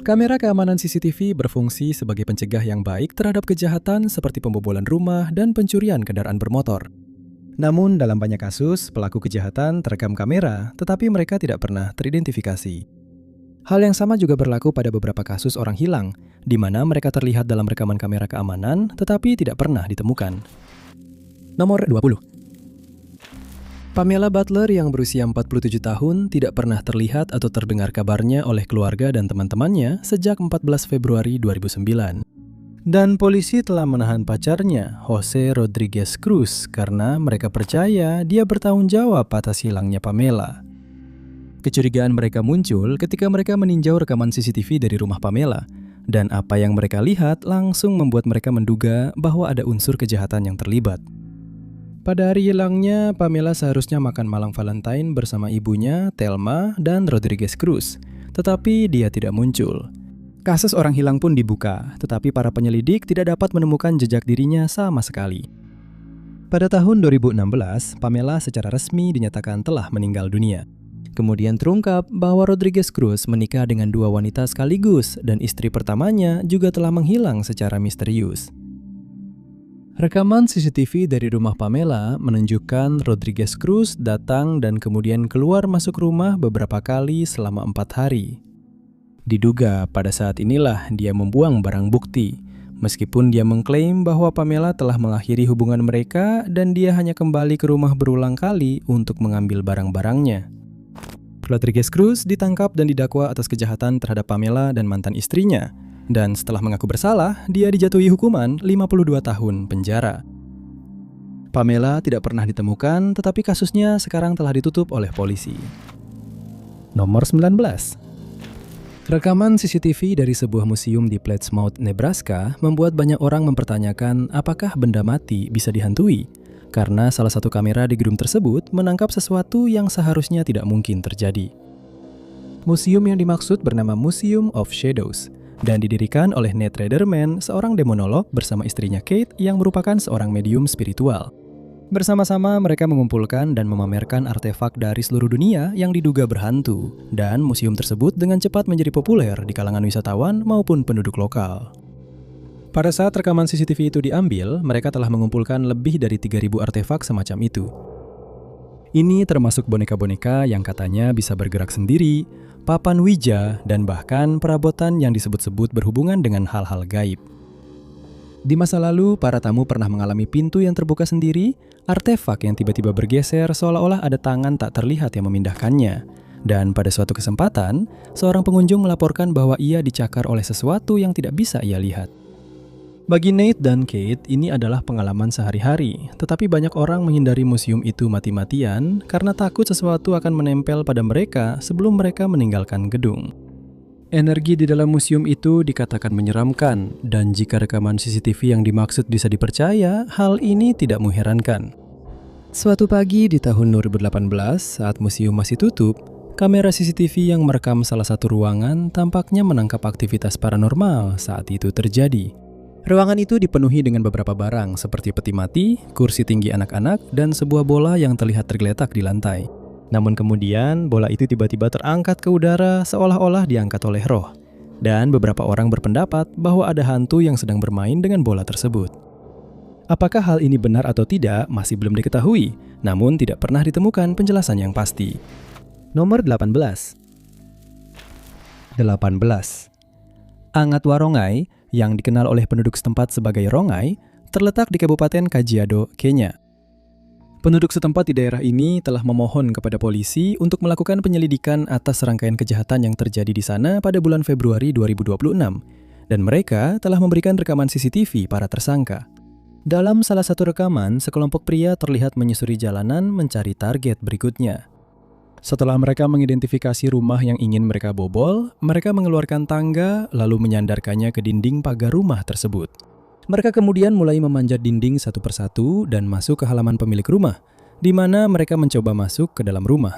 Kamera keamanan CCTV berfungsi sebagai pencegah yang baik terhadap kejahatan seperti pembobolan rumah dan pencurian kendaraan bermotor. Namun dalam banyak kasus, pelaku kejahatan terekam kamera, tetapi mereka tidak pernah teridentifikasi. Hal yang sama juga berlaku pada beberapa kasus orang hilang, di mana mereka terlihat dalam rekaman kamera keamanan, tetapi tidak pernah ditemukan. Nomor 20. Pamela Butler yang berusia 47 tahun tidak pernah terlihat atau terdengar kabarnya oleh keluarga dan teman-temannya sejak 14 Februari 2009. Dan polisi telah menahan pacarnya, Jose Rodriguez Cruz, karena mereka percaya dia bertanggung jawab atas hilangnya Pamela. Kecurigaan mereka muncul ketika mereka meninjau rekaman CCTV dari rumah Pamela, dan apa yang mereka lihat langsung membuat mereka menduga bahwa ada unsur kejahatan yang terlibat. Pada hari hilangnya, Pamela seharusnya makan malam Valentine bersama ibunya, Thelma, dan Rodriguez Cruz, tetapi dia tidak muncul. Kasus orang hilang pun dibuka, tetapi para penyelidik tidak dapat menemukan jejak dirinya sama sekali. Pada tahun 2016, Pamela secara resmi dinyatakan telah meninggal dunia. Kemudian terungkap bahwa Rodriguez Cruz menikah dengan 2 wanita sekaligus dan istri pertamanya juga telah menghilang secara misterius. Rekaman CCTV dari rumah Pamela menunjukkan Rodriguez Cruz datang dan kemudian keluar masuk rumah beberapa kali selama 4 hari. Diduga pada saat inilah dia membuang barang bukti, meskipun dia mengklaim bahwa Pamela telah mengakhiri hubungan mereka dan dia hanya kembali ke rumah berulang kali untuk mengambil barang-barangnya. Rodriguez Cruz ditangkap dan didakwa atas kejahatan terhadap Pamela dan mantan istrinya. Dan setelah mengaku bersalah, dia dijatuhi hukuman 52 tahun penjara. Pamela tidak pernah ditemukan, tetapi kasusnya sekarang telah ditutup oleh polisi. Nomor 19. Rekaman CCTV dari sebuah museum di Plattsmouth, Nebraska membuat banyak orang mempertanyakan apakah benda mati bisa dihantui, karena salah satu kamera di gedung tersebut menangkap sesuatu yang seharusnya tidak mungkin terjadi. Museum yang dimaksud bernama Museum of Shadows, dan didirikan oleh Nate Raderman, seorang demonolog bersama istrinya Kate yang merupakan seorang medium spiritual. Bersama-sama mereka mengumpulkan dan memamerkan artefak dari seluruh dunia yang diduga berhantu, dan museum tersebut dengan cepat menjadi populer di kalangan wisatawan maupun penduduk lokal. Pada saat rekaman CCTV itu diambil, mereka telah mengumpulkan lebih dari 3.000 artefak semacam itu. Ini termasuk boneka-boneka yang katanya bisa bergerak sendiri, papan Ouija, dan bahkan perabotan yang disebut-sebut berhubungan dengan hal-hal gaib. Di masa lalu, para tamu pernah mengalami pintu yang terbuka sendiri, artefak yang tiba-tiba bergeser seolah-olah ada tangan tak terlihat yang memindahkannya. Dan pada suatu kesempatan, seorang pengunjung melaporkan bahwa ia dicakar oleh sesuatu yang tidak bisa ia lihat. Bagi Nate dan Kate, ini adalah pengalaman sehari-hari, tetapi banyak orang menghindari museum itu mati-matian karena takut sesuatu akan menempel pada mereka sebelum mereka meninggalkan gedung. Energi di dalam museum itu dikatakan menyeramkan, dan jika rekaman CCTV yang dimaksud bisa dipercaya, hal ini tidak mengherankan. Suatu pagi di tahun 2018, saat museum masih tutup, kamera CCTV yang merekam salah satu ruangan tampaknya menangkap aktivitas paranormal saat itu terjadi. Ruangan itu dipenuhi dengan beberapa barang seperti peti mati, kursi tinggi anak-anak, dan sebuah bola yang terlihat tergeletak di lantai. Namun kemudian, bola itu tiba-tiba terangkat ke udara seolah-olah diangkat oleh roh. Dan beberapa orang berpendapat bahwa ada hantu yang sedang bermain dengan bola tersebut. Apakah hal ini benar atau tidak masih belum diketahui, namun tidak pernah ditemukan penjelasan yang pasti. Nomor 18. Angat Warongai, yang dikenal oleh penduduk setempat sebagai Rongai, terletak di Kabupaten Kajiado, Kenya. Penduduk setempat di daerah ini telah memohon kepada polisi untuk melakukan penyelidikan atas rangkaian kejahatan yang terjadi di sana pada bulan Februari 2026, dan mereka telah memberikan rekaman CCTV para tersangka. Dalam salah satu rekaman, sekelompok pria terlihat menyusuri jalanan mencari target berikutnya. Setelah mereka mengidentifikasi rumah yang ingin mereka bobol, mereka mengeluarkan tangga lalu menyandarkannya ke dinding pagar rumah tersebut. Mereka kemudian mulai memanjat dinding satu persatu dan masuk ke halaman pemilik rumah, di mana mereka mencoba masuk ke dalam rumah.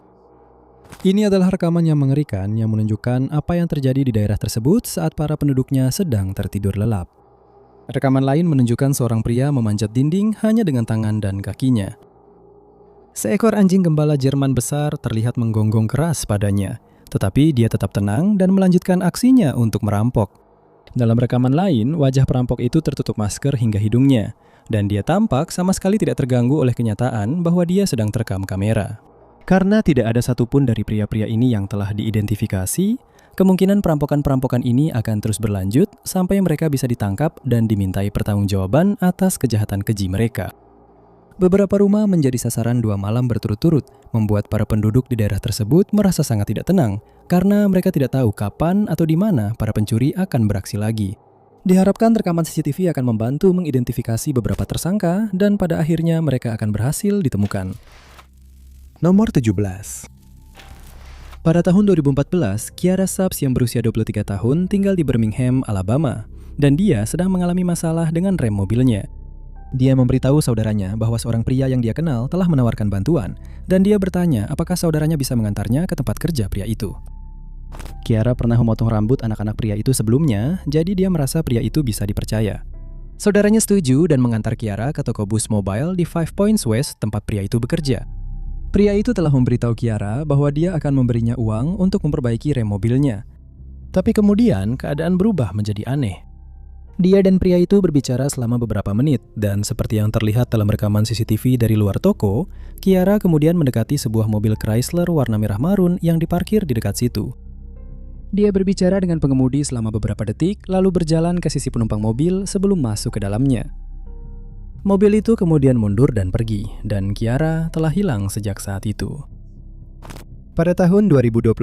Ini adalah rekaman yang mengerikan yang menunjukkan apa yang terjadi di daerah tersebut saat para penduduknya sedang tertidur lelap. Rekaman lain menunjukkan seorang pria memanjat dinding hanya dengan tangan dan kakinya. Seekor anjing gembala Jerman besar terlihat menggonggong keras padanya, Tetapi dia tetap tenang dan melanjutkan aksinya untuk merampok. Dalam rekaman lain, wajah perampok itu tertutup masker hingga hidungnya, dan dia tampak sama sekali tidak terganggu oleh kenyataan bahwa dia sedang terekam kamera. Karena tidak ada satupun dari pria-pria ini yang telah diidentifikasi, kemungkinan perampokan-perampokan ini akan terus berlanjut sampai mereka bisa ditangkap dan dimintai pertanggungjawaban atas kejahatan keji mereka. Beberapa rumah menjadi sasaran 2 malam berturut-turut, membuat para penduduk di daerah tersebut merasa sangat tidak tenang karena mereka tidak tahu kapan atau di mana para pencuri akan beraksi lagi. Diharapkan rekaman CCTV akan membantu mengidentifikasi beberapa tersangka dan pada akhirnya mereka akan berhasil ditemukan. Nomor 17. Pada tahun 2014, Kiara Subs yang berusia 23 tahun tinggal di Birmingham, Alabama, dan dia sedang mengalami masalah dengan rem mobilnya. Dia memberitahu saudaranya bahwa seorang pria yang dia kenal telah menawarkan bantuan, dan dia bertanya apakah saudaranya bisa mengantarnya ke tempat kerja pria itu. Kiara pernah memotong rambut anak-anak pria itu sebelumnya, jadi dia merasa pria itu bisa dipercaya. Saudaranya setuju dan mengantar Kiara ke toko bus mobile di Five Points West tempat pria itu bekerja. Pria itu telah memberitahu Kiara bahwa dia akan memberinya uang untuk memperbaiki rem mobilnya. Tapi kemudian keadaan berubah menjadi aneh. Dia dan pria itu berbicara selama beberapa menit, dan seperti yang terlihat dalam rekaman CCTV dari luar toko, Kiara kemudian mendekati sebuah mobil Chrysler warna merah marun yang diparkir di dekat situ. Dia berbicara dengan pengemudi selama beberapa detik, lalu berjalan ke sisi penumpang mobil sebelum masuk ke dalamnya. Mobil itu kemudian mundur dan pergi, dan Kiara telah hilang sejak saat itu. Pada tahun 2025,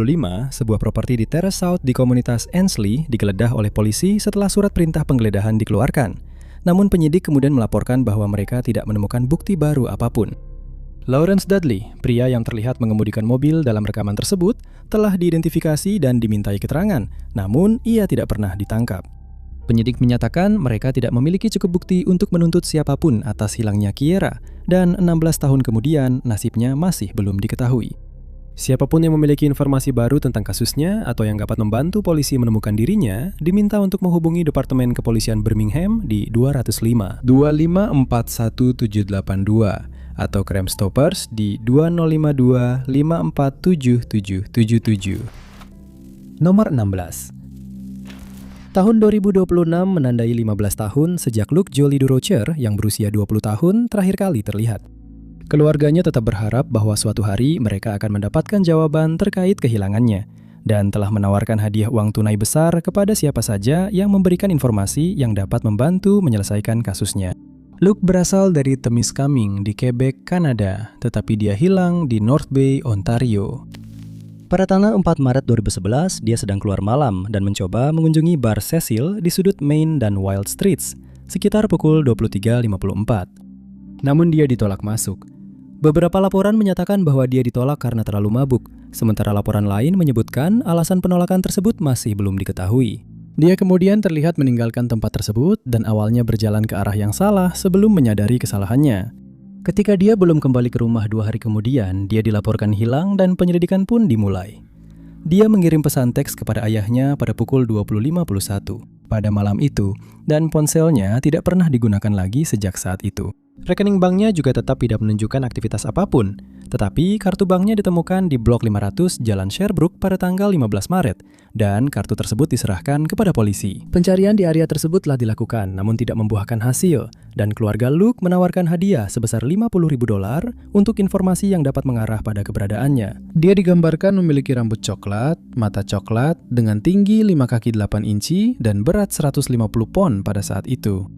sebuah properti di Terrace South di komunitas Ensley digeledah oleh polisi setelah surat perintah penggeledahan dikeluarkan. Namun penyidik kemudian melaporkan bahwa mereka tidak menemukan bukti baru apapun. Lawrence Dudley, pria yang terlihat mengemudikan mobil dalam rekaman tersebut, telah diidentifikasi dan dimintai keterangan, namun ia tidak pernah ditangkap. Penyidik menyatakan mereka tidak memiliki cukup bukti untuk menuntut siapapun atas hilangnya Kiara, dan 16 tahun kemudian nasibnya masih belum diketahui. Siapapun yang memiliki informasi baru tentang kasusnya atau yang dapat membantu polisi menemukan dirinya, diminta untuk menghubungi Departemen Kepolisian Birmingham di 205 2551782 atau Crime Stoppers di 2052 547777. Nomor 16. Tahun 2026 menandai 15 tahun sejak Luke Jolie Durocher yang berusia 20 tahun terakhir kali terlihat. Keluarganya tetap berharap bahwa suatu hari mereka akan mendapatkan jawaban terkait kehilangannya dan telah menawarkan hadiah uang tunai besar kepada siapa saja yang memberikan informasi yang dapat membantu menyelesaikan kasusnya. Luke berasal dari Temiskaming di Quebec, Kanada, tetapi dia hilang di North Bay, Ontario. Pada tanggal 4 Maret 2011, dia sedang keluar malam dan mencoba mengunjungi bar Cecil di sudut Main dan Wild Streets sekitar pukul 23.54. Namun dia ditolak masuk. Beberapa laporan menyatakan bahwa dia ditolak karena terlalu mabuk, sementara laporan lain menyebutkan alasan penolakan tersebut masih belum diketahui. Dia kemudian terlihat meninggalkan tempat tersebut dan awalnya berjalan ke arah yang salah sebelum menyadari kesalahannya. Ketika dia belum kembali ke rumah 2 hari kemudian, dia dilaporkan hilang dan penyelidikan pun dimulai. Dia mengirim pesan teks kepada ayahnya pada pukul 20.51 pada malam itu, dan ponselnya tidak pernah digunakan lagi sejak saat itu. Rekening banknya juga tetap tidak menunjukkan aktivitas apapun, tetapi kartu banknya ditemukan di Blok 500 Jalan Sherbrooke pada tanggal 15 Maret, dan kartu tersebut diserahkan kepada polisi. Pencarian di area tersebut telah dilakukan, namun tidak membuahkan hasil, dan keluarga Luke menawarkan hadiah sebesar $50.000 untuk informasi yang dapat mengarah pada keberadaannya. Dia digambarkan memiliki rambut coklat, mata coklat, dengan tinggi 5 kaki 8 inci, dan berat 150 pon pada saat itu.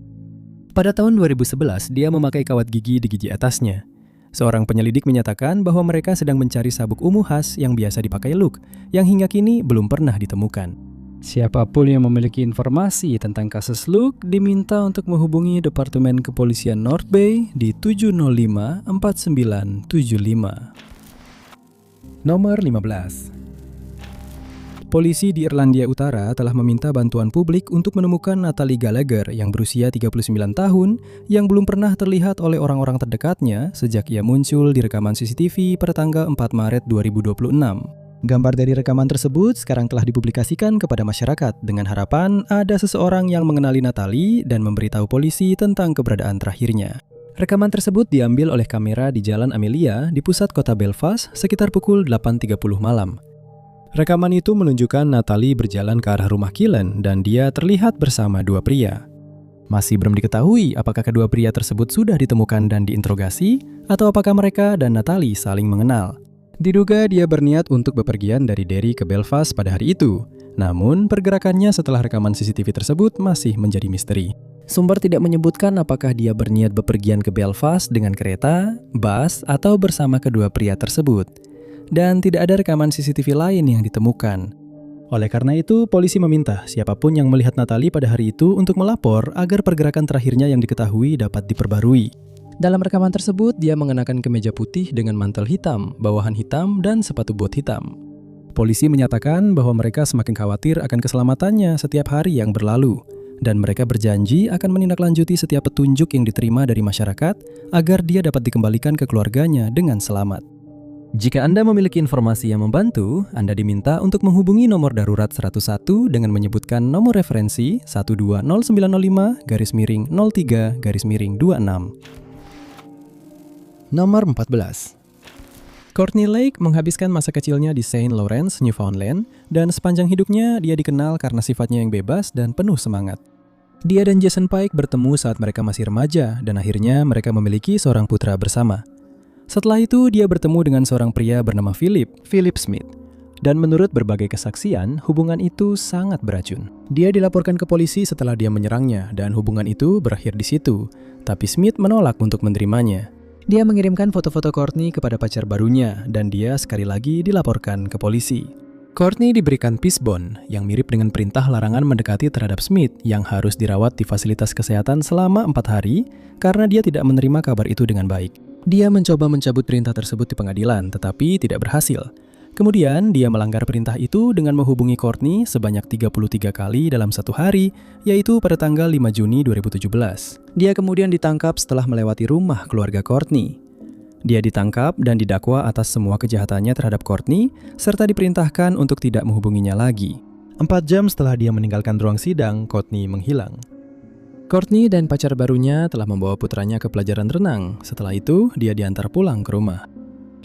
Pada tahun 2011, dia memakai kawat gigi di gigi atasnya. Seorang penyelidik menyatakan bahwa mereka sedang mencari sabuk ungu khas yang biasa dipakai Luke, yang hingga kini belum pernah ditemukan. Siapapun yang memiliki informasi tentang kasus Luke diminta untuk menghubungi Departemen Kepolisian North Bay di 705-4975. Nomor 15. Polisi di Irlandia Utara telah meminta bantuan publik untuk menemukan Natalie Gallagher yang berusia 39 tahun yang belum pernah terlihat oleh orang-orang terdekatnya sejak ia muncul di rekaman CCTV pada tanggal 4 Maret 2026. Gambar dari rekaman tersebut sekarang telah dipublikasikan kepada masyarakat dengan harapan ada seseorang yang mengenali Natalie dan memberitahu polisi tentang keberadaan terakhirnya. Rekaman tersebut diambil oleh kamera di Jalan Amelia di pusat kota Belfast sekitar pukul 8.30 malam. Rekaman itu menunjukkan Natalie berjalan ke arah rumah Killen dan dia terlihat bersama dua pria. Masih belum diketahui apakah kedua pria tersebut sudah ditemukan dan diinterogasi atau apakah mereka dan Natalie saling mengenal. Diduga dia berniat untuk bepergian dari Derry ke Belfast pada hari itu. Namun, pergerakannya setelah rekaman CCTV tersebut masih menjadi misteri. Sumber tidak menyebutkan apakah dia berniat bepergian ke Belfast dengan kereta, bus, atau bersama kedua pria tersebut. Dan tidak ada rekaman CCTV lain yang ditemukan. Oleh karena itu, polisi meminta siapapun yang melihat Natalie pada hari itu untuk melapor agar pergerakan terakhirnya yang diketahui dapat diperbarui. Dalam rekaman tersebut, dia mengenakan kemeja putih dengan mantel hitam, bawahan hitam, dan sepatu bot hitam. Polisi menyatakan bahwa mereka semakin khawatir akan keselamatannya setiap hari yang berlalu, dan mereka berjanji akan menindaklanjuti setiap petunjuk yang diterima dari masyarakat agar dia dapat dikembalikan ke keluarganya dengan selamat. Jika Anda memiliki informasi yang membantu, Anda diminta untuk menghubungi nomor darurat 101 dengan menyebutkan nomor referensi 120905-03-26. Nomor 14. Courtney Lake menghabiskan masa kecilnya di Saint Lawrence, Newfoundland, dan sepanjang hidupnya dia dikenal karena sifatnya yang bebas dan penuh semangat. Dia dan Jason Pike bertemu saat mereka masih remaja dan akhirnya mereka memiliki seorang putra bersama. Setelah itu, dia bertemu dengan seorang pria bernama Philip Smith. Dan menurut berbagai kesaksian, hubungan itu sangat beracun. Dia dilaporkan ke polisi setelah dia menyerangnya, dan hubungan itu berakhir di situ. Tapi Smith menolak untuk menerimanya. Dia mengirimkan foto-foto Courtney kepada pacar barunya, dan dia sekali lagi dilaporkan ke polisi. Courtney diberikan peace bond, yang mirip dengan perintah larangan mendekati terhadap Smith, yang harus dirawat di fasilitas kesehatan selama 4 hari, karena dia tidak menerima kabar itu dengan baik. Dia mencoba mencabut perintah tersebut di pengadilan, tetapi tidak berhasil. Kemudian, dia melanggar perintah itu dengan menghubungi Courtney sebanyak 33 kali dalam satu hari, yaitu pada tanggal 5 Juni 2017. Dia kemudian ditangkap setelah melewati rumah keluarga Courtney. Dia ditangkap dan didakwa atas semua kejahatannya terhadap Courtney, serta diperintahkan untuk tidak menghubunginya lagi. 4 jam setelah dia meninggalkan ruang sidang, Courtney menghilang. Courtney dan pacar barunya telah membawa putranya ke pelajaran renang. Setelah itu, dia diantar pulang ke rumah.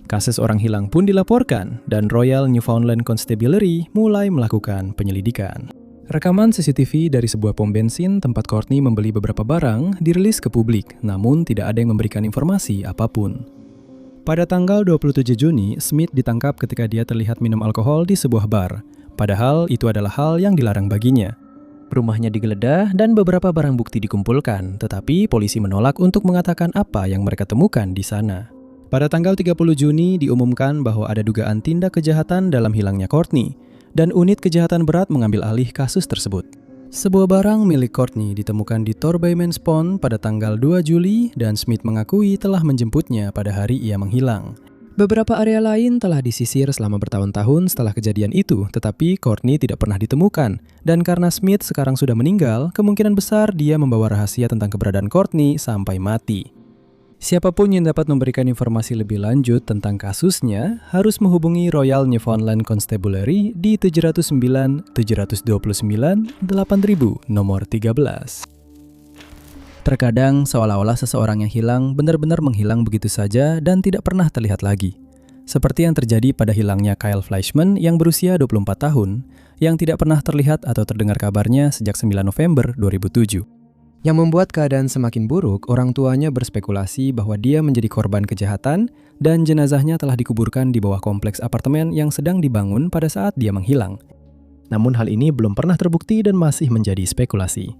Kasus orang hilang pun dilaporkan, dan Royal Newfoundland Constabulary mulai melakukan penyelidikan. Rekaman CCTV dari sebuah pom bensin tempat Courtney membeli beberapa barang dirilis ke publik, namun tidak ada yang memberikan informasi apapun. Pada tanggal 27 Juni, Smith ditangkap ketika dia terlihat minum alkohol di sebuah bar. Padahal itu adalah hal yang dilarang baginya. Rumahnya digeledah dan beberapa barang bukti dikumpulkan, tetapi polisi menolak untuk mengatakan apa yang mereka temukan di sana. Pada tanggal 30 Juni diumumkan bahwa ada dugaan tindak kejahatan dalam hilangnya Courtney, dan unit kejahatan berat mengambil alih kasus tersebut. Sebuah barang milik Courtney ditemukan di Torbaymans Pond pada tanggal 2 Juli dan Smith mengakui telah menjemputnya pada hari ia menghilang. Beberapa area lain telah disisir selama bertahun-tahun setelah kejadian itu, tetapi Courtney tidak pernah ditemukan. Dan karena Smith sekarang sudah meninggal, kemungkinan besar dia membawa rahasia tentang keberadaan Courtney sampai mati. Siapapun yang dapat memberikan informasi lebih lanjut tentang kasusnya harus menghubungi Royal Newfoundland Constabulary di 709 729 8000 nomor 13. Terkadang seolah-olah seseorang yang hilang benar-benar menghilang begitu saja dan tidak pernah terlihat lagi. Seperti yang terjadi pada hilangnya Kyle Fleischman yang berusia 24 tahun, yang tidak pernah terlihat atau terdengar kabarnya sejak 9 November 2007. Yang membuat keadaan semakin buruk, orang tuanya berspekulasi bahwa dia menjadi korban kejahatan dan jenazahnya telah dikuburkan di bawah kompleks apartemen yang sedang dibangun pada saat dia menghilang. Namun hal ini belum pernah terbukti dan masih menjadi spekulasi.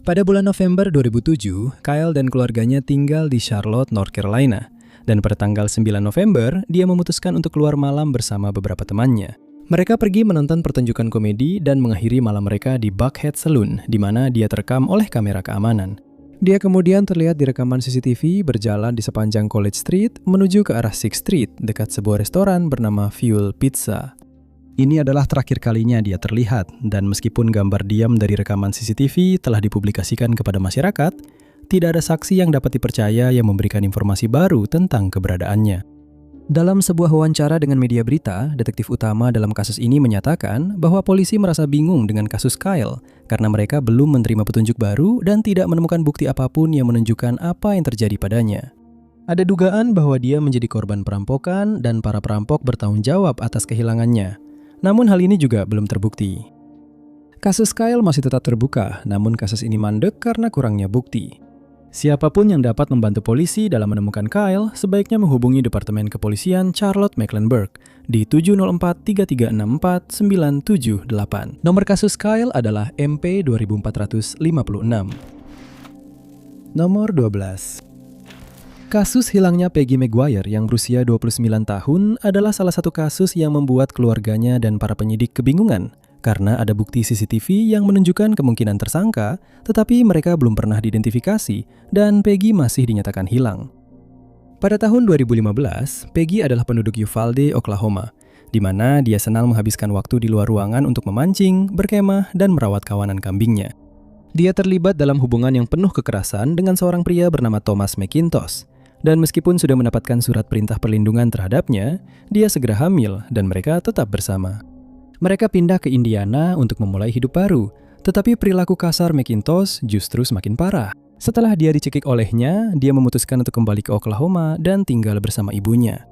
Pada bulan November 2007, Kyle dan keluarganya tinggal di Charlotte, North Carolina. Dan pada tanggal 9 November, dia memutuskan untuk keluar malam bersama beberapa temannya. Mereka pergi menonton pertunjukan komedi dan mengakhiri malam mereka di Buckhead Saloon, di mana dia terekam oleh kamera keamanan. Dia kemudian terlihat di rekaman CCTV berjalan di sepanjang College Street menuju ke arah Sixth Street, dekat sebuah restoran bernama Fuel Pizza. Ini adalah terakhir kalinya dia terlihat, dan meskipun gambar diam dari rekaman CCTV telah dipublikasikan kepada masyarakat, tidak ada saksi yang dapat dipercaya yang memberikan informasi baru tentang keberadaannya. Dalam sebuah wawancara dengan media berita, detektif utama dalam kasus ini menyatakan bahwa polisi merasa bingung dengan kasus Kyle karena mereka belum menerima petunjuk baru dan tidak menemukan bukti apapun yang menunjukkan apa yang terjadi padanya. Ada dugaan bahwa dia menjadi korban perampokan dan para perampok bertanggung jawab atas kehilangannya. Namun hal ini juga belum terbukti. Kasus Kyle masih tetap terbuka, namun kasus ini mandek karena kurangnya bukti. Siapapun yang dapat membantu polisi dalam menemukan Kyle, sebaiknya menghubungi Departemen Kepolisian Charlotte Mecklenburg di 704-3364-978. Nomor kasus Kyle adalah MP 2456. Nomor 12. Kasus hilangnya Peggy Maguire yang berusia 29 tahun adalah salah satu kasus yang membuat keluarganya dan para penyidik kebingungan. Karena ada bukti CCTV yang menunjukkan kemungkinan tersangka, tetapi mereka belum pernah diidentifikasi dan Peggy masih dinyatakan hilang. Pada tahun 2015, Peggy adalah penduduk Uvalde, Oklahoma, di mana dia senang menghabiskan waktu di luar ruangan untuk memancing, berkemah, dan merawat kawanan kambingnya. Dia terlibat dalam hubungan yang penuh kekerasan dengan seorang pria bernama Thomas McIntosh, dan meskipun sudah mendapatkan surat perintah perlindungan terhadapnya, dia segera hamil dan mereka tetap bersama. Mereka pindah ke Indiana untuk memulai hidup baru, tetapi perilaku kasar McIntosh justru semakin parah. Setelah dia dicekik olehnya, dia memutuskan untuk kembali ke Oklahoma dan tinggal bersama ibunya.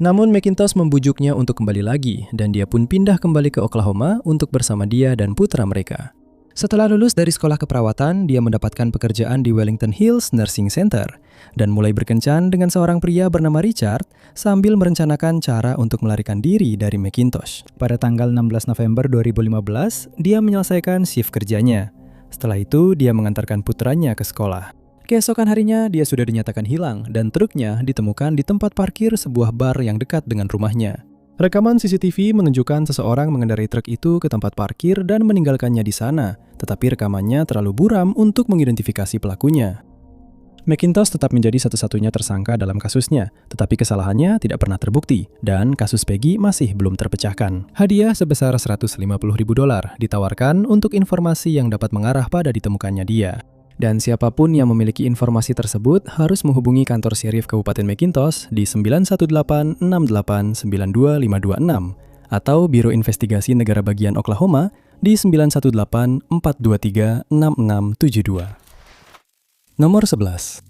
Namun McIntosh membujuknya untuk kembali lagi, dan dia pun pindah kembali ke Oklahoma untuk bersama dia dan putra mereka. Setelah lulus dari sekolah keperawatan, dia mendapatkan pekerjaan di Wellington Hills Nursing Center dan mulai berkencan dengan seorang pria bernama Richard sambil merencanakan cara untuk melarikan diri dari McIntosh. Pada tanggal 16 November 2015, dia menyelesaikan shift kerjanya. Setelah itu, dia mengantarkan putranya ke sekolah. Keesokan harinya, dia sudah dinyatakan hilang dan truknya ditemukan di tempat parkir sebuah bar yang dekat dengan rumahnya. Rekaman CCTV menunjukkan seseorang mengendarai truk itu ke tempat parkir dan meninggalkannya di sana, tetapi rekamannya terlalu buram untuk mengidentifikasi pelakunya. McIntosh tetap menjadi satu-satunya tersangka dalam kasusnya, tetapi kesalahannya tidak pernah terbukti, dan kasus Peggy masih belum terpecahkan. Hadiah sebesar $150.000 ditawarkan untuk informasi yang dapat mengarah pada ditemukannya dia. Dan siapapun yang memiliki informasi tersebut harus menghubungi kantor Sheriff Kabupaten McIntosh di 918-6892526 atau Biro Investigasi Negara Bagian Oklahoma di 918-423-6672. Nomor 11.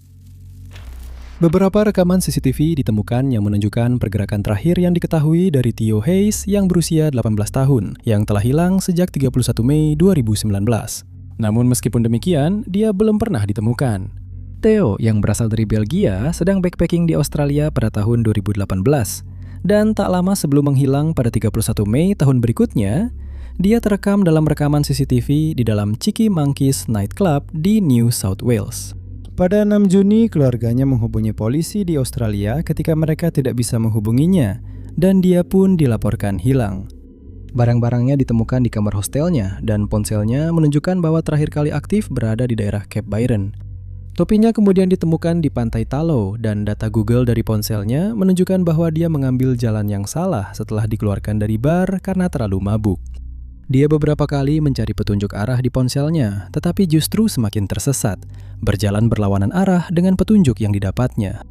Beberapa rekaman CCTV ditemukan yang menunjukkan pergerakan terakhir yang diketahui dari Theo Hayes yang berusia 18 tahun yang telah hilang sejak 31 Mei 2019. Namun meskipun demikian, dia belum pernah ditemukan. Theo yang berasal dari Belgia sedang backpacking di Australia pada tahun 2018. Dan tak lama sebelum menghilang pada 31 Mei tahun berikutnya, dia terekam dalam rekaman CCTV di dalam Cheeky Monkeys Nightclub di New South Wales. Pada 6 Juni, keluarganya menghubungi polisi di Australia ketika mereka tidak bisa menghubunginya, dan dia pun dilaporkan hilang. Barang-barangnya ditemukan di kamar hostelnya dan ponselnya menunjukkan bahwa terakhir kali aktif berada di daerah Cape Byron. Topinya kemudian ditemukan di pantai Talo dan data Google dari ponselnya menunjukkan bahwa dia mengambil jalan yang salah setelah dikeluarkan dari bar karena terlalu mabuk. Dia beberapa kali mencari petunjuk arah di ponselnya, tetapi justru semakin tersesat, berjalan berlawanan arah dengan petunjuk yang didapatnya.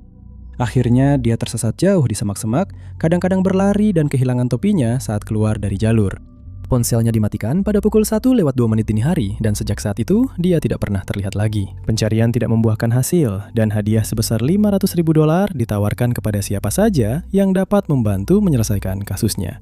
Akhirnya dia tersesat jauh di semak-semak, kadang-kadang berlari dan kehilangan topinya saat keluar dari jalur. Ponselnya dimatikan pada pukul 1:02 dini hari dan sejak saat itu dia tidak pernah terlihat lagi. Pencarian tidak membuahkan hasil dan hadiah sebesar $500.000 ditawarkan kepada siapa saja yang dapat membantu menyelesaikan kasusnya.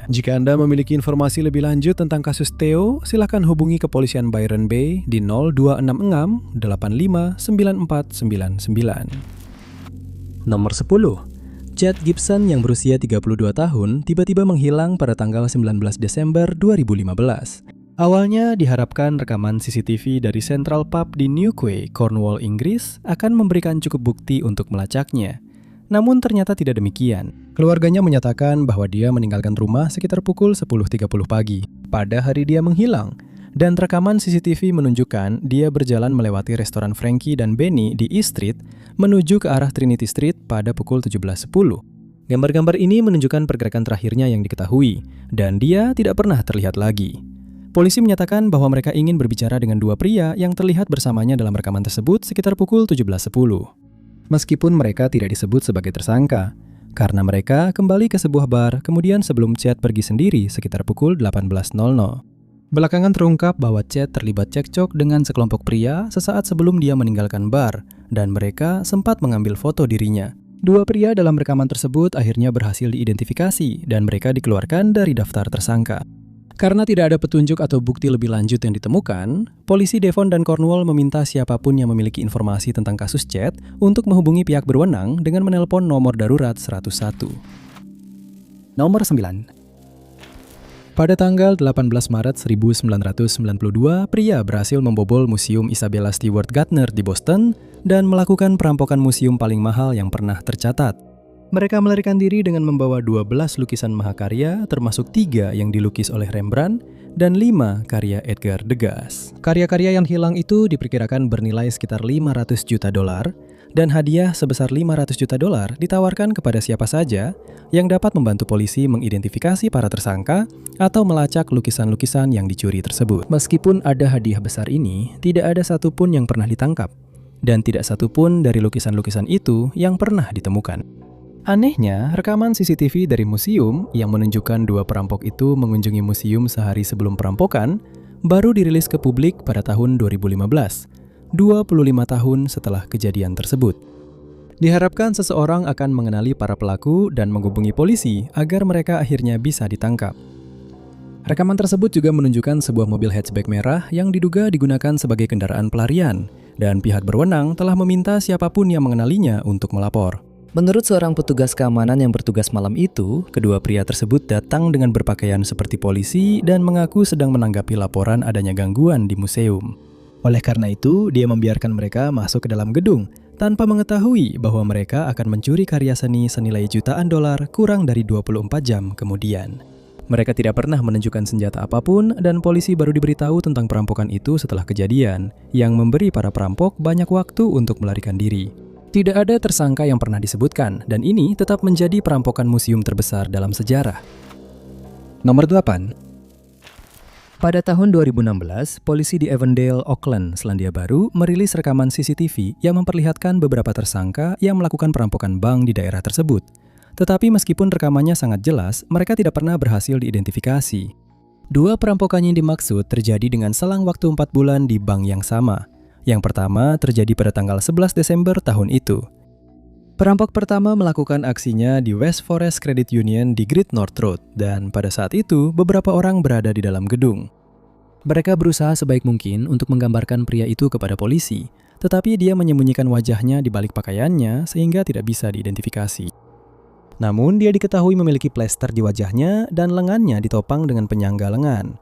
Jika Anda memiliki informasi lebih lanjut tentang kasus Theo, silakan hubungi kepolisian Byron Bay di 0266 85 9499. Nomor 10. Chad Gibson yang berusia 32 tahun tiba-tiba menghilang pada tanggal 19 Desember 2015. Awalnya diharapkan rekaman CCTV dari Central Pub di Newquay, Cornwall, Inggris akan memberikan cukup bukti untuk melacaknya. Namun ternyata tidak demikian. Keluarganya menyatakan bahwa dia meninggalkan rumah sekitar pukul 10.30 pagi pada hari dia menghilang. Dan rekaman CCTV menunjukkan dia berjalan melewati restoran Frankie dan Benny di East Street menuju ke arah Trinity Street pada pukul 17.10. Gambar-gambar ini menunjukkan pergerakan terakhirnya yang diketahui, dan dia tidak pernah terlihat lagi. Polisi menyatakan bahwa mereka ingin berbicara dengan dua pria yang terlihat bersamanya dalam rekaman tersebut sekitar pukul 17.10. Meskipun mereka tidak disebut sebagai tersangka, karena mereka kembali ke sebuah bar kemudian sebelum Chad pergi sendiri sekitar pukul 18.00. Belakangan terungkap bahwa Chad terlibat cekcok dengan sekelompok pria sesaat sebelum dia meninggalkan bar, dan mereka sempat mengambil foto dirinya. Dua pria dalam rekaman tersebut akhirnya berhasil diidentifikasi dan mereka dikeluarkan dari daftar tersangka. Karena tidak ada petunjuk atau bukti lebih lanjut yang ditemukan, polisi Devon dan Cornwall meminta siapapun yang memiliki informasi tentang kasus chat untuk menghubungi pihak berwenang dengan menelpon nomor darurat 101. Nomor 9. Pada tanggal 18 Maret 1992, pria berhasil membobol Museum Isabella Stewart Gardner di Boston dan melakukan perampokan museum paling mahal yang pernah tercatat. Mereka melarikan diri dengan membawa 12 lukisan mahakarya, termasuk 3 yang dilukis oleh Rembrandt dan 5 karya Edgar Degas. Karya-karya yang hilang itu diperkirakan bernilai sekitar $500 juta, dan hadiah sebesar $500 juta ditawarkan kepada siapa saja yang dapat membantu polisi mengidentifikasi para tersangka atau melacak lukisan-lukisan yang dicuri tersebut. Meskipun ada hadiah besar ini, tidak ada satupun yang pernah ditangkap, dan tidak satupun dari lukisan-lukisan itu yang pernah ditemukan. Anehnya, rekaman CCTV dari museum yang menunjukkan 2 perampok itu mengunjungi museum sehari sebelum perampokan baru dirilis ke publik pada tahun 2015. 25 tahun setelah kejadian tersebut. Diharapkan seseorang akan mengenali para pelaku dan menghubungi polisi agar mereka akhirnya bisa ditangkap. Rekaman tersebut juga menunjukkan sebuah mobil hatchback merah yang diduga digunakan sebagai kendaraan pelarian, dan pihak berwenang telah meminta siapapun yang mengenalinya untuk melapor. Menurut seorang petugas keamanan yang bertugas malam itu, kedua pria tersebut datang dengan berpakaian seperti polisi dan mengaku sedang menanggapi laporan adanya gangguan di museum. Oleh karena itu, dia membiarkan mereka masuk ke dalam gedung tanpa mengetahui bahwa mereka akan mencuri karya seni senilai jutaan dolar kurang dari 24 jam kemudian. Mereka tidak pernah menunjukkan senjata apapun dan polisi baru diberitahu tentang perampokan itu setelah kejadian, yang memberi para perampok banyak waktu untuk melarikan diri. Tidak ada tersangka yang pernah disebutkan, dan ini tetap menjadi perampokan museum terbesar dalam sejarah. Nomor 8. Pada tahun 2016, polisi di Avondale, Auckland, Selandia Baru merilis rekaman CCTV yang memperlihatkan beberapa tersangka yang melakukan perampokan bank di daerah tersebut. Tetapi meskipun rekamannya sangat jelas, mereka tidak pernah berhasil diidentifikasi. 2 perampokan yang dimaksud terjadi dengan selang waktu 4 bulan di bank yang sama. Yang pertama terjadi pada tanggal 11 Desember tahun itu. Perampok pertama melakukan aksinya di West Forest Credit Union di Great North Road, dan pada saat itu beberapa orang berada di dalam gedung. Mereka berusaha sebaik mungkin untuk menggambarkan pria itu kepada polisi, tetapi dia menyembunyikan wajahnya di balik pakaiannya sehingga tidak bisa diidentifikasi. Namun dia diketahui memiliki plester di wajahnya dan lengannya ditopang dengan penyangga lengan.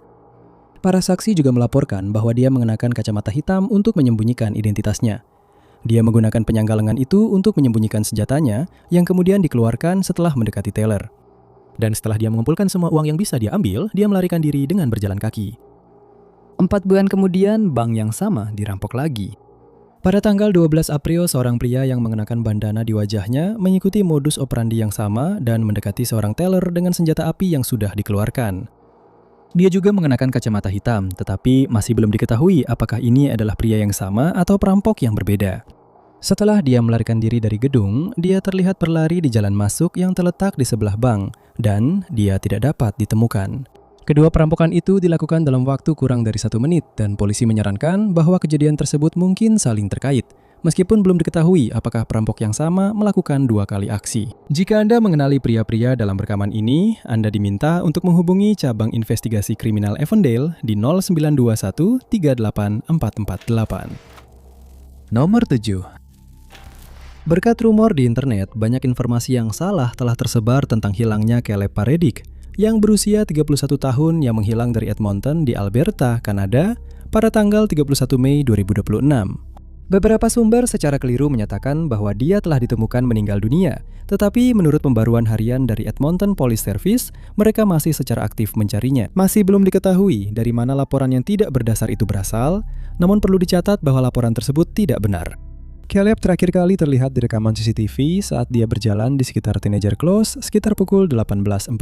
Para saksi juga melaporkan bahwa dia mengenakan kacamata hitam untuk menyembunyikan identitasnya. Dia menggunakan penyangga lengan itu untuk menyembunyikan senjatanya yang kemudian dikeluarkan setelah mendekati teller. Dan setelah dia mengumpulkan semua uang yang bisa dia ambil, dia melarikan diri dengan berjalan kaki. 4 bulan kemudian, bank yang sama dirampok lagi. Pada tanggal 12 April, seorang pria yang mengenakan bandana di wajahnya mengikuti modus operandi yang sama dan mendekati seorang teller dengan senjata api yang sudah dikeluarkan. Dia juga mengenakan kacamata hitam, tetapi masih belum diketahui apakah ini adalah pria yang sama atau perampok yang berbeda. Setelah dia melarikan diri dari gedung, dia terlihat berlari di jalan masuk yang terletak di sebelah bank, dan dia tidak dapat ditemukan. Kedua perampokan itu dilakukan dalam waktu kurang dari 1 menit, dan polisi menyarankan bahwa kejadian tersebut mungkin saling terkait, meskipun belum diketahui apakah perampok yang sama melakukan 2 kali aksi. Jika Anda mengenali pria-pria dalam rekaman ini, Anda diminta untuk menghubungi cabang investigasi kriminal Avondale di 0921 38448. Nomor 7. Berkat rumor di internet, banyak informasi yang salah telah tersebar tentang hilangnya Caleb Paredic, yang berusia 31 tahun yang menghilang dari Edmonton di Alberta, Kanada, pada tanggal 31 Mei 2026. Beberapa sumber secara keliru menyatakan bahwa dia telah ditemukan meninggal dunia, tetapi menurut pembaruan harian dari Edmonton Police Service, mereka masih secara aktif mencarinya. Masih belum diketahui dari mana laporan yang tidak berdasar itu berasal, namun perlu dicatat bahwa laporan tersebut tidak benar. Caleb terakhir kali terlihat di rekaman CCTV saat dia berjalan di sekitar Teenager Close sekitar pukul 18.45.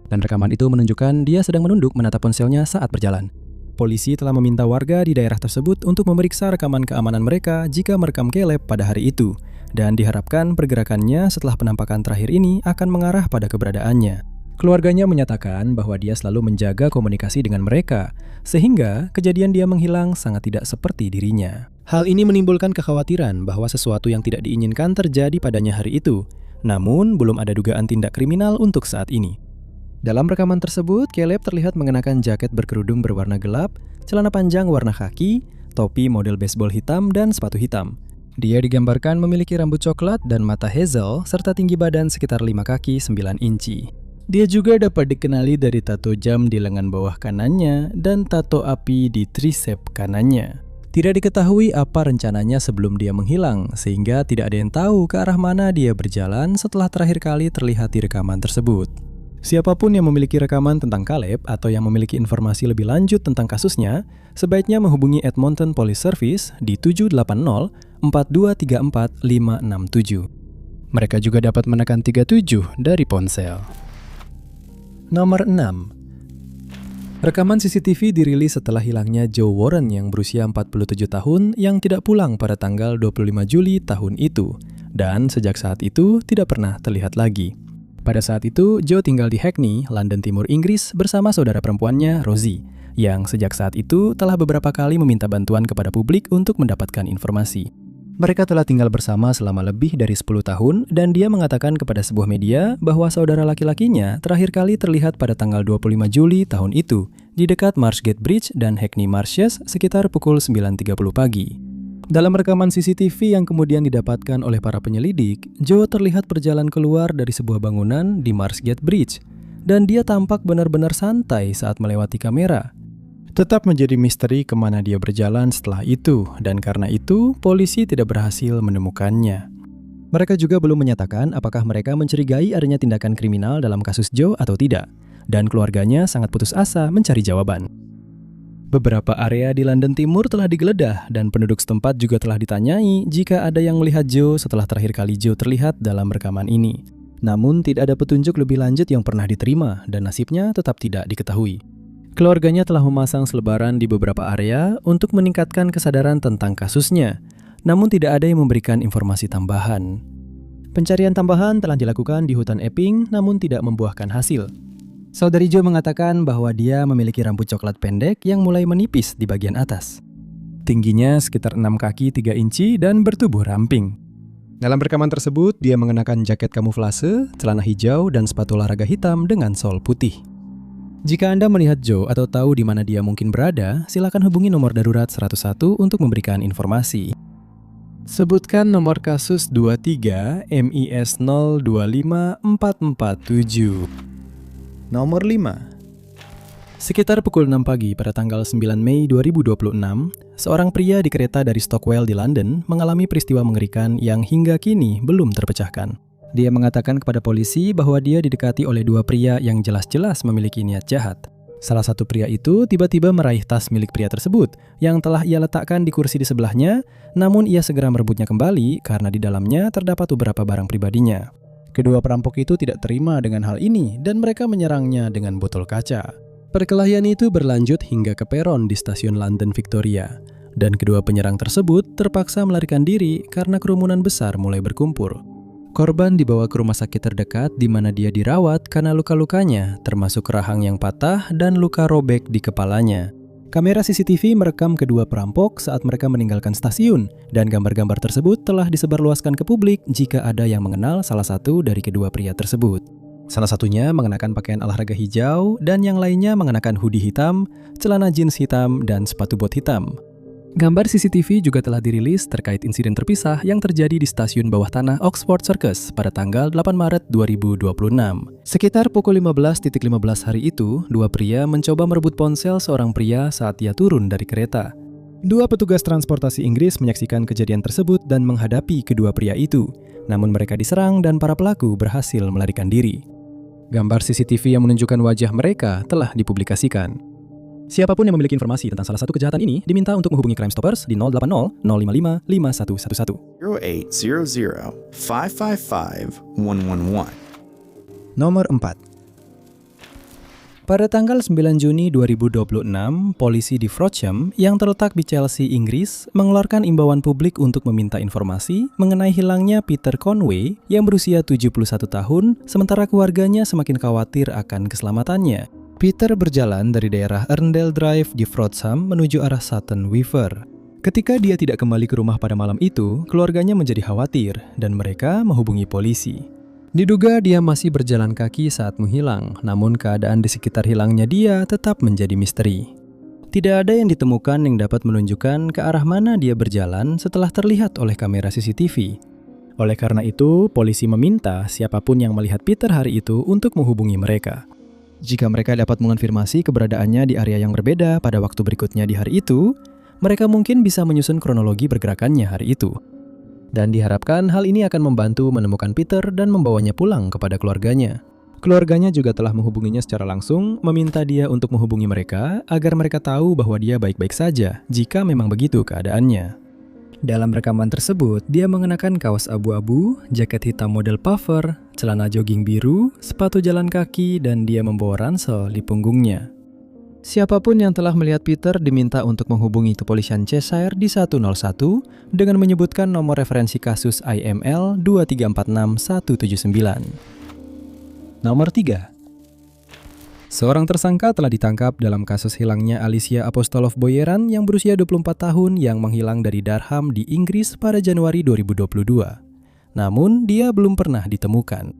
Dan rekaman itu menunjukkan dia sedang menunduk menatap ponselnya saat berjalan. Polisi telah meminta warga di daerah tersebut untuk memeriksa rekaman keamanan mereka jika merekam Caleb pada hari itu, dan diharapkan pergerakannya setelah penampakan terakhir ini akan mengarah pada keberadaannya. Keluarganya menyatakan bahwa dia selalu menjaga komunikasi dengan mereka, sehingga kejadian dia menghilang sangat tidak seperti dirinya. Hal ini menimbulkan kekhawatiran bahwa sesuatu yang tidak diinginkan terjadi padanya hari itu. Namun, belum ada dugaan tindak kriminal untuk saat ini. Dalam rekaman tersebut, Caleb terlihat mengenakan jaket berkerudung berwarna gelap, celana panjang warna khaki, topi model baseball hitam, dan sepatu hitam. Dia digambarkan memiliki rambut coklat dan mata hazel, serta tinggi badan sekitar 5 kaki 9 inci. Dia juga dapat dikenali dari tato jam di lengan bawah kanannya dan tato api di trisep kanannya. Tidak diketahui apa rencananya sebelum dia menghilang, sehingga tidak ada yang tahu ke arah mana dia berjalan setelah terakhir kali terlihat di rekaman tersebut. Siapapun yang memiliki rekaman tentang Caleb atau yang memiliki informasi lebih lanjut tentang kasusnya, sebaiknya menghubungi Edmonton Police Service di 780 4234 567. Mereka juga dapat menekan 37 dari ponsel. Nomor 6. Rekaman CCTV dirilis setelah hilangnya Joe Warren yang berusia 47 tahun yang tidak pulang pada tanggal 25 Juli tahun itu, dan sejak saat itu tidak pernah terlihat lagi. Pada saat itu, Joe tinggal di Hackney, London Timur, Inggris bersama saudara perempuannya, Rosie, yang sejak saat itu telah beberapa kali meminta bantuan kepada publik untuk mendapatkan informasi. Mereka telah tinggal bersama selama lebih dari 10 tahun dan dia mengatakan kepada sebuah media bahwa saudara laki-lakinya terakhir kali terlihat pada tanggal 25 Juli tahun itu di dekat Marshgate Bridge dan Hackney Marshes sekitar pukul 9.30 pagi. Dalam rekaman CCTV yang kemudian didapatkan oleh para penyelidik, Joe terlihat berjalan keluar dari sebuah bangunan di Marshgate Bridge dan dia tampak benar-benar santai saat melewati kamera. Tetap menjadi misteri kemana dia berjalan setelah itu, dan karena itu, polisi tidak berhasil menemukannya. Mereka juga belum menyatakan apakah mereka mencurigai adanya tindakan kriminal dalam kasus Joe atau tidak, dan keluarganya sangat putus asa mencari jawaban. Beberapa area di London Timur telah digeledah, dan penduduk setempat juga telah ditanyai jika ada yang melihat Joe setelah terakhir kali Joe terlihat dalam rekaman ini. Namun, tidak ada petunjuk lebih lanjut yang pernah diterima, dan nasibnya tetap tidak diketahui. Keluarganya telah memasang selebaran di beberapa area untuk meningkatkan kesadaran tentang kasusnya, namun tidak ada yang memberikan informasi tambahan. Pencarian tambahan telah dilakukan di hutan Epping, namun tidak membuahkan hasil. Saudari Joe mengatakan bahwa dia memiliki rambut coklat pendek yang mulai menipis di bagian atas. Tingginya sekitar 6 kaki 3 inci dan bertubuh ramping. Dalam rekaman tersebut, dia mengenakan jaket kamuflase, celana hijau, dan sepatu olahraga hitam dengan sol putih. Jika Anda melihat Joe atau tahu di mana dia mungkin berada, silakan hubungi nomor darurat 101 untuk memberikan informasi. Sebutkan nomor kasus 23 MIS 025447. Nomor 5. Sekitar pukul 6 pagi pada tanggal 9 Mei 2026, seorang pria di kereta dari Stockwell di London mengalami peristiwa mengerikan yang hingga kini belum terpecahkan. Dia mengatakan kepada polisi bahwa dia didekati oleh 2 pria yang jelas-jelas memiliki niat jahat. Salah satu pria itu tiba-tiba meraih tas milik pria tersebut yang telah ia letakkan di kursi di sebelahnya, namun ia segera merebutnya kembali karena di dalamnya terdapat beberapa barang pribadinya. Kedua perampok itu tidak terima dengan hal ini dan mereka menyerangnya dengan botol kaca. Perkelahian itu berlanjut hingga ke peron di stasiun London Victoria, dan kedua penyerang tersebut terpaksa melarikan diri karena kerumunan besar mulai berkumpul. Korban dibawa ke rumah sakit terdekat di mana dia dirawat karena luka-lukanya, termasuk rahang yang patah dan luka robek di kepalanya. Kamera CCTV merekam kedua perampok saat mereka meninggalkan stasiun, dan gambar-gambar tersebut telah disebarluaskan ke publik jika ada yang mengenal salah satu dari kedua pria tersebut. Salah satunya mengenakan pakaian olahraga hijau, dan yang lainnya mengenakan hoodie hitam, celana jeans hitam, dan sepatu bot hitam. Gambar CCTV juga telah dirilis terkait insiden terpisah yang terjadi di stasiun bawah tanah Oxford Circus pada tanggal 8 Maret 2026. Sekitar pukul 15.15 hari itu, 2 pria mencoba merebut ponsel seorang pria saat ia turun dari kereta. 2 petugas transportasi Inggris menyaksikan kejadian tersebut dan menghadapi kedua pria itu. Namun mereka diserang dan para pelaku berhasil melarikan diri. Gambar CCTV yang menunjukkan wajah mereka telah dipublikasikan. Siapapun yang memiliki informasi tentang salah satu kejahatan ini diminta untuk menghubungi Crime Stoppers di 080 055 5111. 0800 555 111. Nomor 4. Pada tanggal 9 Juni 2026, polisi di Frodsham yang terletak di Chelsea, Inggris, mengeluarkan imbauan publik untuk meminta informasi mengenai hilangnya Peter Conway yang berusia 71 tahun, sementara keluarganya semakin khawatir akan keselamatannya. Peter berjalan dari daerah Erndale Drive di Frodsham menuju arah Sutton Weaver. Ketika dia tidak kembali ke rumah pada malam itu, keluarganya menjadi khawatir dan mereka menghubungi polisi. Diduga dia masih berjalan kaki saat menghilang, namun keadaan di sekitar hilangnya dia tetap menjadi misteri. Tidak ada yang ditemukan yang dapat menunjukkan ke arah mana dia berjalan setelah terlihat oleh kamera CCTV. Oleh karena itu, polisi meminta siapapun yang melihat Peter hari itu untuk menghubungi mereka. Jika mereka dapat mengonfirmasi keberadaannya di area yang berbeda pada waktu berikutnya di hari itu, mereka mungkin bisa menyusun kronologi pergerakannya hari itu. Dan diharapkan hal ini akan membantu menemukan Peter dan membawanya pulang kepada keluarganya. Keluarganya juga telah menghubunginya secara langsung, meminta dia untuk menghubungi mereka agar mereka tahu bahwa dia baik-baik saja jika memang begitu keadaannya. Dalam rekaman tersebut, dia mengenakan kaos abu-abu, jaket hitam model puffer, celana jogging biru, sepatu jalan kaki, dan dia membawa ransel di punggungnya. Siapapun yang telah melihat Peter diminta untuk menghubungi kepolisian Cheshire di 101 dengan menyebutkan nomor referensi kasus IML 2346179. Nomor 3. Seorang tersangka telah ditangkap dalam kasus hilangnya Alicia Apostolov Boyeran yang berusia 24 tahun yang menghilang dari Durham di Inggris pada Januari 2022. Namun, dia belum pernah ditemukan.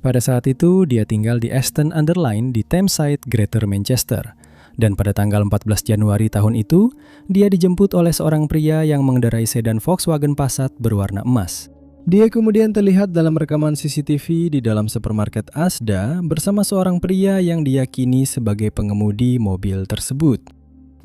Pada saat itu, dia tinggal di Aston-under-Lyne di Thameside, Greater Manchester. Dan pada tanggal 14 Januari tahun itu, dia dijemput oleh seorang pria yang mengendarai sedan Volkswagen Passat berwarna emas. Dia kemudian terlihat dalam rekaman CCTV di dalam supermarket Asda bersama seorang pria yang diyakini sebagai pengemudi mobil tersebut.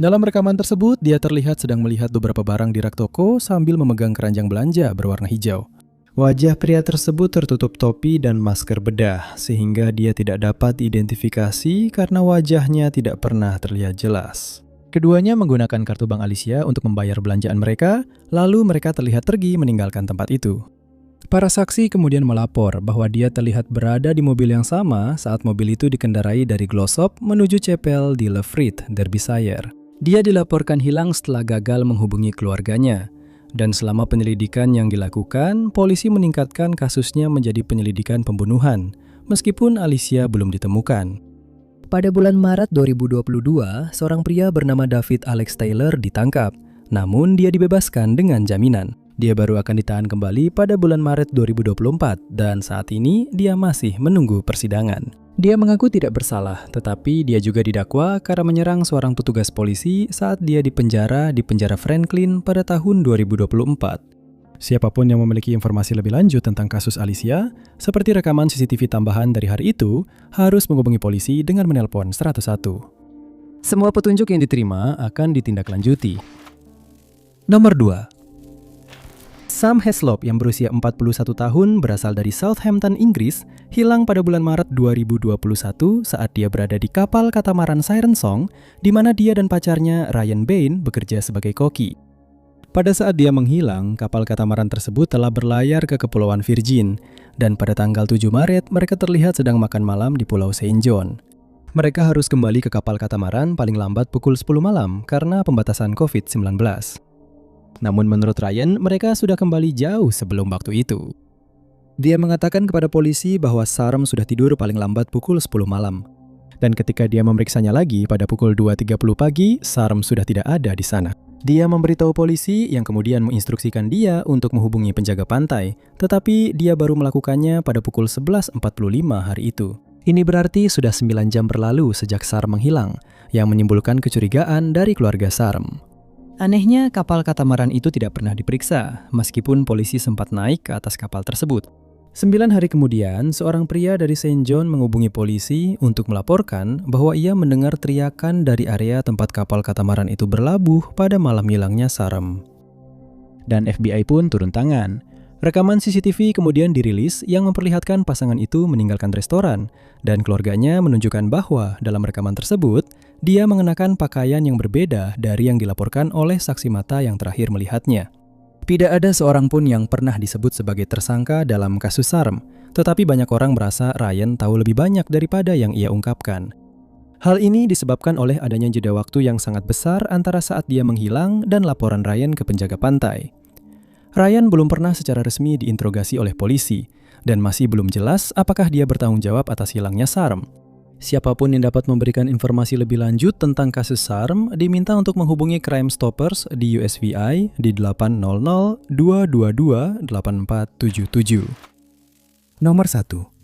Dalam rekaman tersebut, dia terlihat sedang melihat beberapa barang di rak toko sambil memegang keranjang belanja berwarna hijau. Wajah pria tersebut tertutup topi dan masker bedah, sehingga dia tidak dapat diidentifikasi karena wajahnya tidak pernah terlihat jelas. Keduanya menggunakan kartu bank Alicia untuk membayar belanjaan mereka, lalu mereka terlihat pergi meninggalkan tempat itu. Para saksi kemudian melapor bahwa dia terlihat berada di mobil yang sama saat mobil itu dikendarai dari Glossop menuju Chapel di Lefrit, Derbyshire. Dia dilaporkan hilang setelah gagal menghubungi keluarganya. Dan selama penyelidikan yang dilakukan, polisi meningkatkan kasusnya menjadi penyelidikan pembunuhan, meskipun Alicia belum ditemukan. Pada bulan Maret 2022, seorang pria bernama David Alex Taylor ditangkap, namun dia dibebaskan dengan jaminan. Dia baru akan ditahan kembali pada bulan Maret 2024 dan saat ini dia masih menunggu persidangan. Dia mengaku tidak bersalah, tetapi dia juga didakwa karena menyerang seorang petugas polisi saat dia di penjara Franklin pada tahun 2024. Siapapun yang memiliki informasi lebih lanjut tentang kasus Alicia, seperti rekaman CCTV tambahan dari hari itu, harus menghubungi polisi dengan menelpon 101. Semua petunjuk yang diterima akan ditindaklanjuti. Nomor 2. Sam Heslop yang berusia 41 tahun berasal dari Southampton, Inggris, hilang pada bulan Maret 2021 saat dia berada di kapal katamaran Siren Song, di mana dia dan pacarnya Ryan Bain bekerja sebagai koki. Pada saat dia menghilang, kapal katamaran tersebut telah berlayar ke Kepulauan Virgin, dan pada tanggal 7 Maret mereka terlihat sedang makan malam di Pulau St. John. Mereka harus kembali ke kapal katamaran paling lambat pukul 10 malam karena pembatasan COVID-19. Namun menurut Ryan, mereka sudah kembali jauh sebelum waktu itu. Dia mengatakan kepada polisi bahwa Sarm sudah tidur paling lambat pukul 10 malam. Dan ketika dia memeriksanya lagi pada pukul 2.30 pagi, Sarm sudah tidak ada di sana. Dia memberitahu polisi yang kemudian menginstruksikan dia untuk menghubungi penjaga pantai, tetapi dia baru melakukannya pada pukul 11.45 hari itu. Ini berarti sudah 9 jam berlalu sejak Sarm menghilang, yang menimbulkan kecurigaan dari keluarga Sarm. Anehnya, kapal katamaran itu tidak pernah diperiksa, meskipun polisi sempat naik ke atas kapal tersebut. 9 hari kemudian, seorang pria dari St. John menghubungi polisi untuk melaporkan bahwa ia mendengar teriakan dari area tempat kapal katamaran itu berlabuh pada malam hilangnya Sarm. Dan FBI pun turun tangan. Rekaman CCTV kemudian dirilis yang memperlihatkan pasangan itu meninggalkan restoran, dan keluarganya menunjukkan bahwa dalam rekaman tersebut, dia mengenakan pakaian yang berbeda dari yang dilaporkan oleh saksi mata yang terakhir melihatnya. Tidak ada seorang pun yang pernah disebut sebagai tersangka dalam kasus Sarm, tetapi banyak orang merasa Ryan tahu lebih banyak daripada yang ia ungkapkan. Hal ini disebabkan oleh adanya jeda waktu yang sangat besar antara saat dia menghilang dan laporan Ryan ke penjaga pantai. Ryan belum pernah secara resmi diinterogasi oleh polisi, dan masih belum jelas apakah dia bertanggung jawab atas hilangnya Sarm. Siapapun yang dapat memberikan informasi lebih lanjut tentang kasus SARM diminta untuk menghubungi Crime Stoppers di USVI di 800 222 8477. Nomor 1.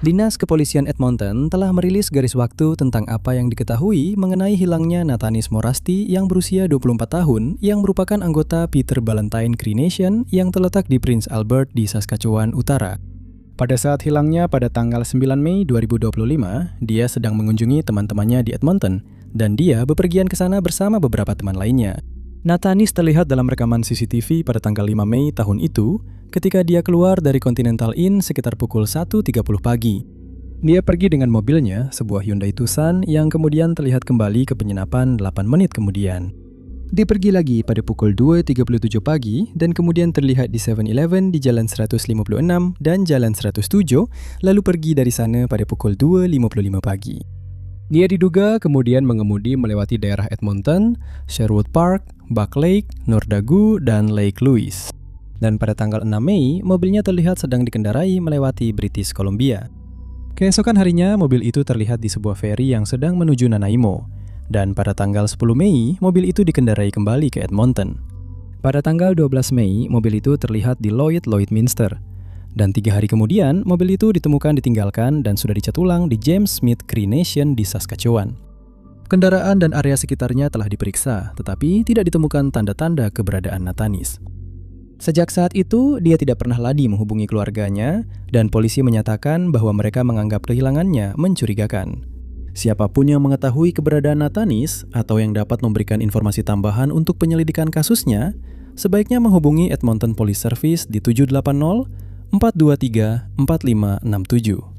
Dinas Kepolisian Edmonton telah merilis garis waktu tentang apa yang diketahui mengenai hilangnya Nathanis Morasti yang berusia 24 tahun yang merupakan anggota Peter Ballantyne Cree Nation yang terletak di Prince Albert di Saskatchewan Utara. Pada saat hilangnya pada tanggal 9 Mei 2025, dia sedang mengunjungi teman-temannya di Edmonton dan dia bepergian ke sana bersama beberapa teman lainnya. Nathanis terlihat dalam rekaman CCTV pada tanggal 5 Mei tahun itu ketika dia keluar dari Continental Inn sekitar pukul 1.30 pagi. Dia pergi dengan mobilnya, sebuah Hyundai Tucson yang kemudian terlihat kembali ke penginapan 8 menit kemudian. Dia pergi lagi pada pukul 2.37 pagi dan kemudian terlihat di 7-Eleven di Jalan 156 dan Jalan 107, lalu pergi dari sana pada pukul 2.55 pagi. Dia diduga kemudian mengemudi melewati daerah Edmonton, Sherwood Park, Buck Lake, Nordagu, dan Lake Louise. Dan pada tanggal 6 Mei, mobilnya terlihat sedang dikendarai melewati British Columbia. Keesokan harinya, mobil itu terlihat di sebuah feri yang sedang menuju Nanaimo. Dan pada tanggal 10 Mei, mobil itu dikendarai kembali ke Edmonton. Pada tanggal 12 Mei, mobil itu terlihat di Lloydminster. Dan 3 hari kemudian, mobil itu ditemukan ditinggalkan dan sudah dicat ulang di James Smith Cree Nation di Saskatchewan. Kendaraan dan area sekitarnya telah diperiksa, tetapi tidak ditemukan tanda-tanda keberadaan Nathanis. Sejak saat itu, dia tidak pernah lagi menghubungi keluarganya, dan polisi menyatakan bahwa mereka menganggap kehilangannya mencurigakan. Siapapun yang mengetahui keberadaan Nathanis atau yang dapat memberikan informasi tambahan untuk penyelidikan kasusnya, sebaiknya menghubungi Edmonton Police Service di 780 423 4567.